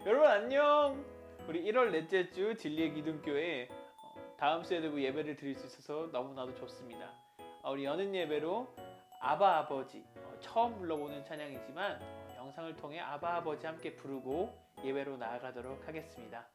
여러분 안녕. 우리 1월 넷째 주 진리의 기둥교회 다음 세대부 예배를 드릴 수 있어서 너무나도 좋습니다. 우리 여는 예배로 아바 아버지 처음 불러보는 찬양이지만 영상을 통해 아바 아버지 함께 부르고 예배로 나아가도록 하겠습니다.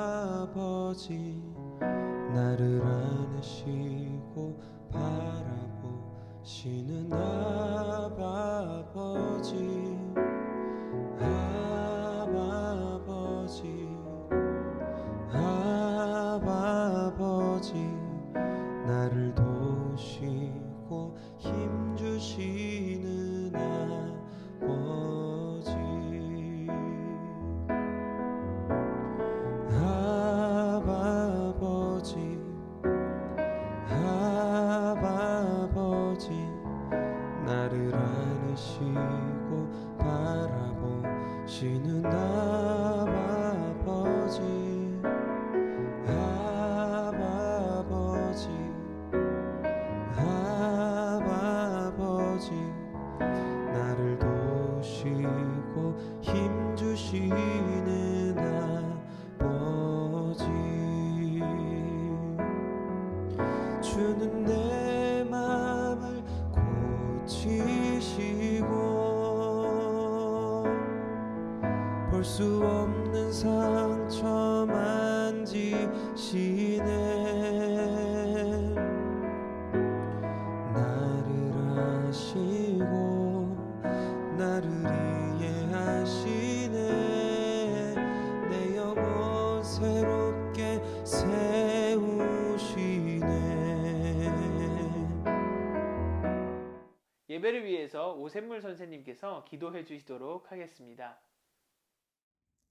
아버지 나를 안으시고 바라보시는 아버지 아버지 나를 도우시고 힘주시는 아버지 아버지 나를 안으시고 바라보시는 아버지 나를 도우시고 힘주시는 아버지 주는 내 맘을 고치시고 볼 수 없는 상처 만지시네 나를 아시고 나를 이해하시네 내 영혼 새롭게 세우시네. 예배를 위해서 오샘물 선생님께서 기도해 주시도록 하겠습니다.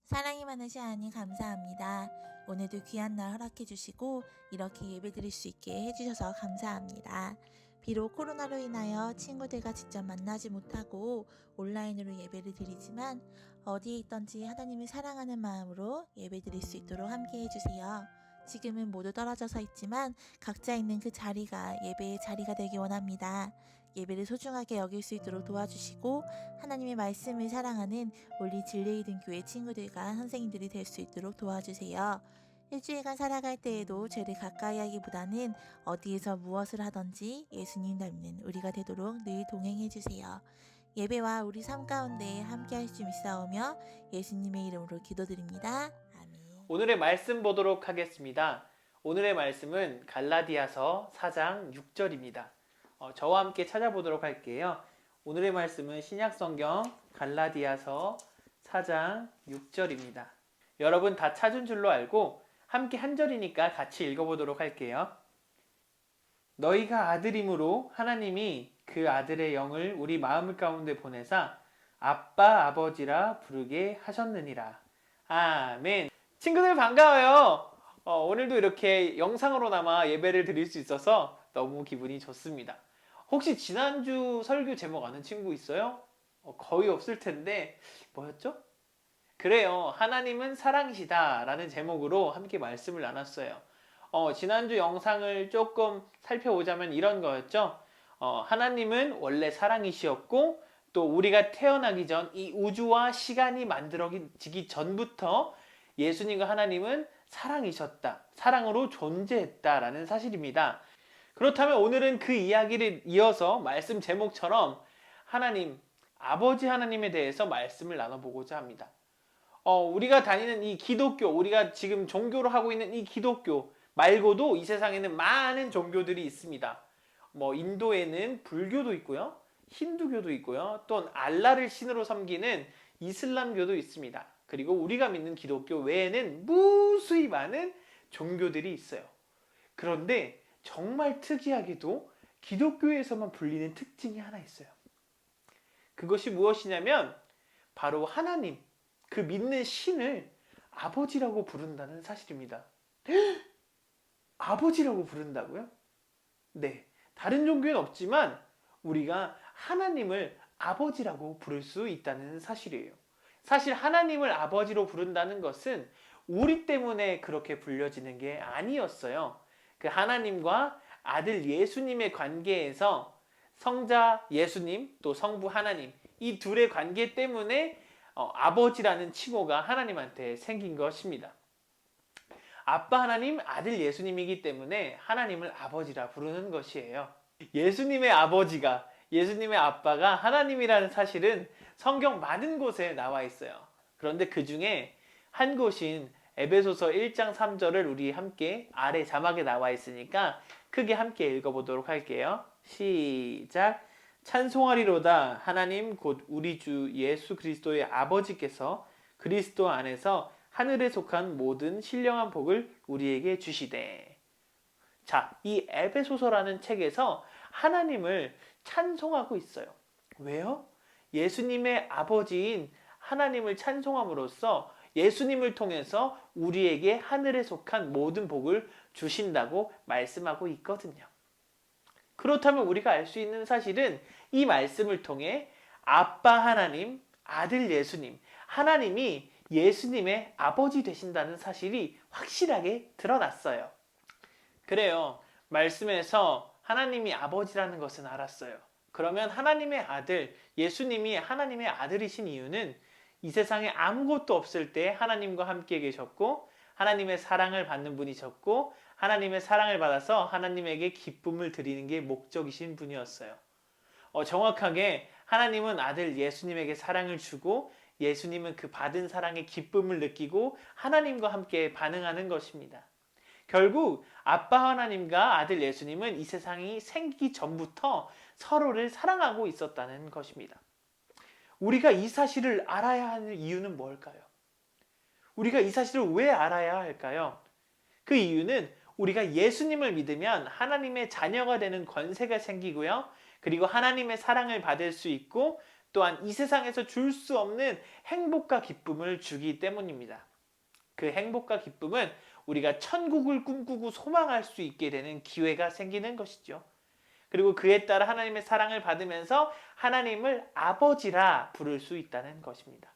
사랑이 많으신 하나님 감사합니다. 오늘도 귀한 날 허락해 주시고 이렇게 예배 드릴 수 있게 해주셔서 감사합니다. 비록 코로나로 인하여 친구들과 직접 만나지 못하고 온라인으로 예배를 드리지만 어디에 있든지 하나님을 사랑하는 마음으로 예배 드릴 수 있도록 함께 해주세요. 지금은 모두 떨어져서 있지만 각자 있는 그 자리가 예배의 자리가 되기 원합니다. 예배를 소중하게 여길 수 있도록 도와주시고 하나님의 말씀을 사랑하는 우리 진리의 든 교회 친구들과 선생님들이 될 수 있도록 도와주세요. 일주일간 살아갈 때에도 죄를 가까이 하기보다는 어디에서 무엇을 하든지 예수님 닮는 우리가 되도록 늘 동행해 주세요. 예배와 우리 삶 가운데 함께 할 수 있사오며 예수님의 이름으로 기도드립니다. 아멘. 오늘의 말씀 보도록 하겠습니다. 오늘의 말씀은 갈라디아서 4장 6절입니다. 저와 함께 찾아보도록 할게요. 오늘의 말씀은 신약성경 갈라디아서 4장 6절입니다. 여러분 다 찾은 줄로 알고 함께 한 절이니까 같이 읽어보도록 할게요. 너희가 아들임으로 하나님이 그 아들의 영을 우리 마음 가운데 보내사 아빠 아버지라 부르게 하셨느니라. 아멘. 친구들 반가워요. 오늘도 이렇게 영상으로나마 예배를 드릴 수 있어서 너무 기분이 좋습니다. 혹시 지난주 설교 제목 아는 친구 있어요? 거의 없을 텐데 뭐였죠? 그래요. 하나님은 사랑이시다 라는 제목으로 함께 말씀을 나눴어요. 지난주 영상을 조금 살펴보자면 이런 거였죠. 하나님은 원래 사랑이시었고 또 우리가 태어나기 전 이 우주와 시간이 만들어지기 전부터 예수님과 하나님은 사랑이셨다. 사랑으로 존재했다라는 사실입니다. 그렇다면 오늘은 그 이야기를 이어서 말씀 제목처럼 하나님, 아버지 하나님에 대해서 말씀을 나눠보고자 합니다. 우리가 다니는 이 기독교, 우리가 지금 종교로 하고 있는 이 기독교 말고도 이 세상에는 많은 종교들이 있습니다. 인도에는 불교도 있고요. 힌두교도 있고요. 또 알라를 신으로 섬기는 이슬람교도 있습니다. 그리고 우리가 믿는 기독교 외에는 무수히 많은 종교들이 있어요. 그런데 정말 특이하게도 기독교에서만 불리는 특징이 하나 있어요. 그것이 무엇이냐면 바로 하나님, 그 믿는 신을 아버지라고 부른다는 사실입니다. 아버지라고 부른다고요? 네, 다른 종교엔 없지만 우리가 하나님을 아버지라고 부를 수 있다는 사실이에요. 사실 하나님을 아버지로 부른다는 것은 우리 때문에 그렇게 불려지는 게 아니었어요. 그 하나님과 아들 예수님의 관계에서 성자 예수님 또 성부 하나님 이 둘의 관계 때문에 아버지라는 칭호가 하나님한테 생긴 것입니다. 아빠 하나님, 아들 예수님이기 때문에 하나님을 아버지라 부르는 것이에요. 예수님의 아버지가, 예수님의 아빠가 하나님이라는 사실은 성경 많은 곳에 나와 있어요. 그런데 그 중에 한 곳인 에베소서 1장 3절을 우리 함께 아래 자막에 나와 있으니까 크게 함께 읽어보도록 할게요. 시작. 찬송하리로다 하나님 곧 우리 주 예수 그리스도의 아버지께서 그리스도 안에서 하늘에 속한 모든 신령한 복을 우리에게 주시되. 자, 이 에베소서라는 책에서 하나님을 찬송하고 있어요. 왜요? 예수님의 아버지인 하나님을 찬송함으로써 예수님을 통해서 우리에게 하늘에 속한 모든 복을 주신다고 말씀하고 있거든요. 그렇다면 우리가 알 수 있는 사실은 이 말씀을 통해 아빠 하나님, 아들 예수님, 하나님이 예수님의 아버지 되신다는 사실이 확실하게 드러났어요. 그래요. 말씀에서 하나님이 아버지라는 것은 알았어요. 그러면 하나님의 아들, 예수님이 하나님의 아들이신 이유는 이 세상에 아무것도 없을 때 하나님과 함께 계셨고 하나님의 사랑을 받는 분이셨고 하나님의 사랑을 받아서 하나님에게 기쁨을 드리는 게 목적이신 분이었어요. 정확하게 하나님은 아들 예수님에게 사랑을 주고 예수님은 그 받은 사랑의 기쁨을 느끼고 하나님과 함께 반응하는 것입니다. 결국 아빠 하나님과 아들 예수님은 이 세상이 생기기 전부터 서로를 사랑하고 있었다는 것입니다. 우리가 이 사실을 알아야 하는 이유는 뭘까요? 우리가 이 사실을 왜 알아야 할까요? 그 이유는 우리가 예수님을 믿으면 하나님의 자녀가 되는 권세가 생기고요. 그리고 하나님의 사랑을 받을 수 있고 또한 이 세상에서 줄 수 없는 행복과 기쁨을 주기 때문입니다. 그 행복과 기쁨은 우리가 천국을 꿈꾸고 소망할 수 있게 되는 기회가 생기는 것이죠. 그리고 그에 따라 하나님의 사랑을 받으면서 하나님을 아버지라 부를 수 있다는 것입니다.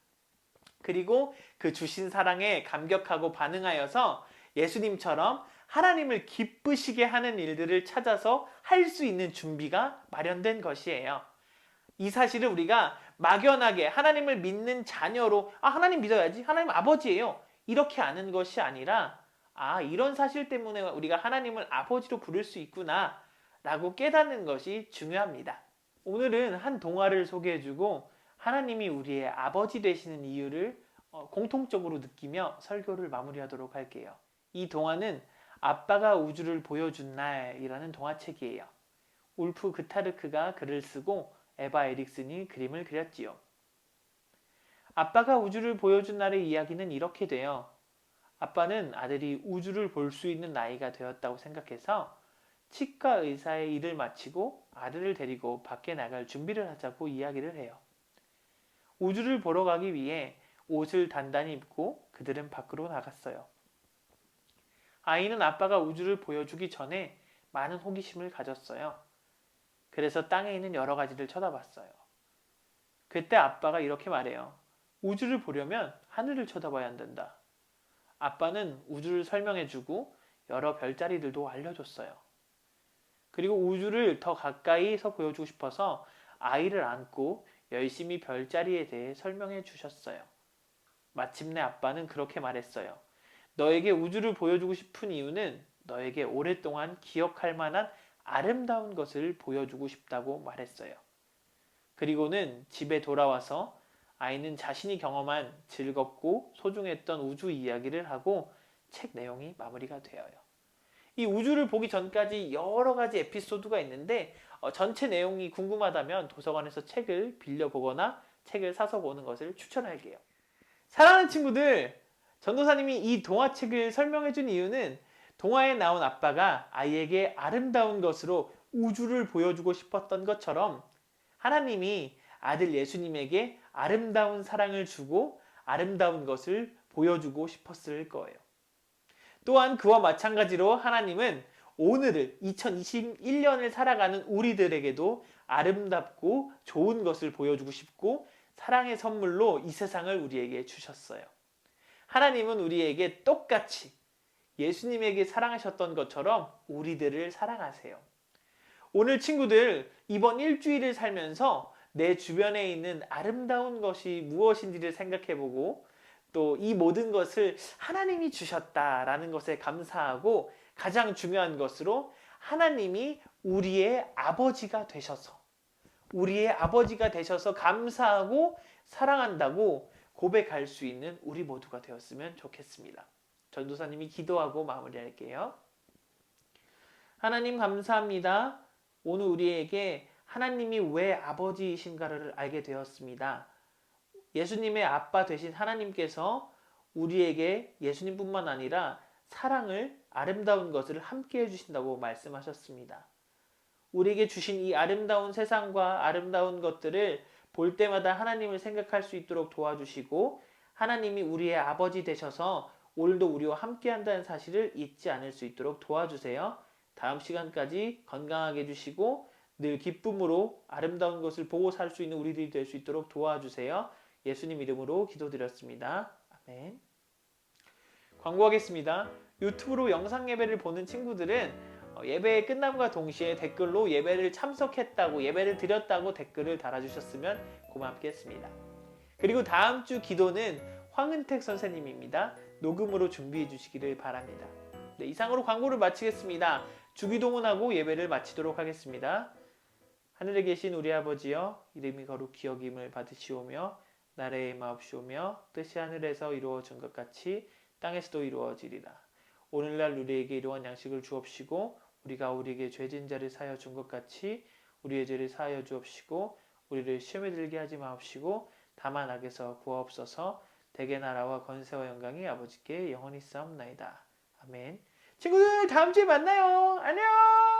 그리고 그 주신 사랑에 감격하고 반응하여서 예수님처럼 하나님을 기쁘시게 하는 일들을 찾아서 할 수 있는 준비가 마련된 것이에요. 이 사실을 우리가 막연하게 하나님을 믿는 자녀로 하나님 믿어야지, 하나님 아버지예요, 이렇게 아는 것이 아니라 이런 사실 때문에 우리가 하나님을 아버지로 부를 수 있구나 라고 깨닫는 것이 중요합니다. 오늘은 한 동화를 소개해주고 하나님이 우리의 아버지 되시는 이유를 공통적으로 느끼며 설교를 마무리하도록 할게요. 이 동화는 아빠가 우주를 보여준 날이라는 동화책이에요. 울프 그타르크가 글을 쓰고 에바 에릭슨이 그림을 그렸지요. 아빠가 우주를 보여준 날의 이야기는 이렇게 돼요. 아빠는 아들이 우주를 볼 수 있는 나이가 되었다고 생각해서 치과 의사의 일을 마치고 아들을 데리고 밖에 나갈 준비를 하자고 이야기를 해요. 우주를 보러 가기 위해 옷을 단단히 입고 그들은 밖으로 나갔어요. 아이는 아빠가 우주를 보여주기 전에 많은 호기심을 가졌어요. 그래서 땅에 있는 여러 가지를 쳐다봤어요. 그때 아빠가 이렇게 말해요. 우주를 보려면 하늘을 쳐다봐야 한단다. 아빠는 우주를 설명해주고 여러 별자리들도 알려줬어요. 그리고 우주를 더 가까이서 보여주고 싶어서 아이를 안고 열심히 별자리에 대해 설명해 주셨어요. 마침내 아빠는 그렇게 말했어요. 너에게 우주를 보여주고 싶은 이유는 너에게 오랫동안 기억할 만한 아름다운 것을 보여주고 싶다고 말했어요. 그리고는 집에 돌아와서 아이는 자신이 경험한 즐겁고 소중했던 우주 이야기를 하고 책 내용이 마무리가 되어요. 이 우주를 보기 전까지 여러 가지 에피소드가 있는데 전체 내용이 궁금하다면 도서관에서 책을 빌려보거나 책을 사서 보는 것을 추천할게요. 사랑하는 친구들, 전도사님이 이 동화책을 설명해준 이유는 동화에 나온 아빠가 아이에게 아름다운 것으로 우주를 보여주고 싶었던 것처럼 하나님이 아들 예수님에게 아름다운 사랑을 주고 아름다운 것을 보여주고 싶었을 거예요. 또한 그와 마찬가지로 하나님은 오늘을 2021년을 살아가는 우리들에게도 아름답고 좋은 것을 보여주고 싶고 사랑의 선물로 이 세상을 우리에게 주셨어요. 하나님은 우리에게 똑같이 예수님에게 사랑하셨던 것처럼 우리들을 사랑하세요. 오늘 친구들 이번 일주일을 살면서 내 주변에 있는 아름다운 것이 무엇인지를 생각해보고 또 이 모든 것을 하나님이 주셨다라는 것에 감사하고 가장 중요한 것으로 하나님이 우리의 아버지가 되셔서 감사하고 사랑한다고 고백할 수 있는 우리 모두가 되었으면 좋겠습니다. 전도사님이 기도하고 마무리할게요. 하나님 감사합니다. 오늘 우리에게 하나님이 왜 아버지이신가를 알게 되었습니다. 예수님의 아빠 되신 하나님께서 우리에게 예수님뿐만 아니라 사랑을 아름다운 것을 함께 해주신다고 말씀하셨습니다. 우리에게 주신 이 아름다운 세상과 아름다운 것들을 볼 때마다 하나님을 생각할 수 있도록 도와주시고 하나님이 우리의 아버지 되셔서 오늘도 우리와 함께 한다는 사실을 잊지 않을 수 있도록 도와주세요. 다음 시간까지 건강하게 해주시고 늘 기쁨으로 아름다운 것을 보고 살 수 있는 우리들이 될 수 있도록 도와주세요. 예수님 이름으로 기도드렸습니다. 아멘. 광고하겠습니다. 유튜브로 영상 예배를 보는 친구들은 예배 끝남과 동시에 댓글로 예배를 참석했다고 예배를 드렸다고 댓글을 달아주셨으면 고맙겠습니다. 그리고 다음 주 기도는 황은택 선생님입니다. 녹음으로 준비해 주시기를 바랍니다. 네, 이상으로 광고를 마치겠습니다. 주기도문하고 예배를 마치도록 하겠습니다. 하늘에 계신 우리 아버지여, 이름이 거룩히 여김을 받으시오며 나라의 마옵시오며 뜻이 하늘에서 이루어진 것 같이 땅에서도 이루어지리라. 오늘날 우리에게 이러한 양식을 주옵시고 우리가 우리에게 죄진 자를 사하여 준 것 같이 우리의 죄를 사하여 주옵시고 우리를 시험에 들게 하지 마옵시고 다만 악에서 구하옵소서. 대개 나라와 권세와 영광이 아버지께 영원히 싸움나이다. 아멘. 친구들 다음 주에 만나요. 안녕.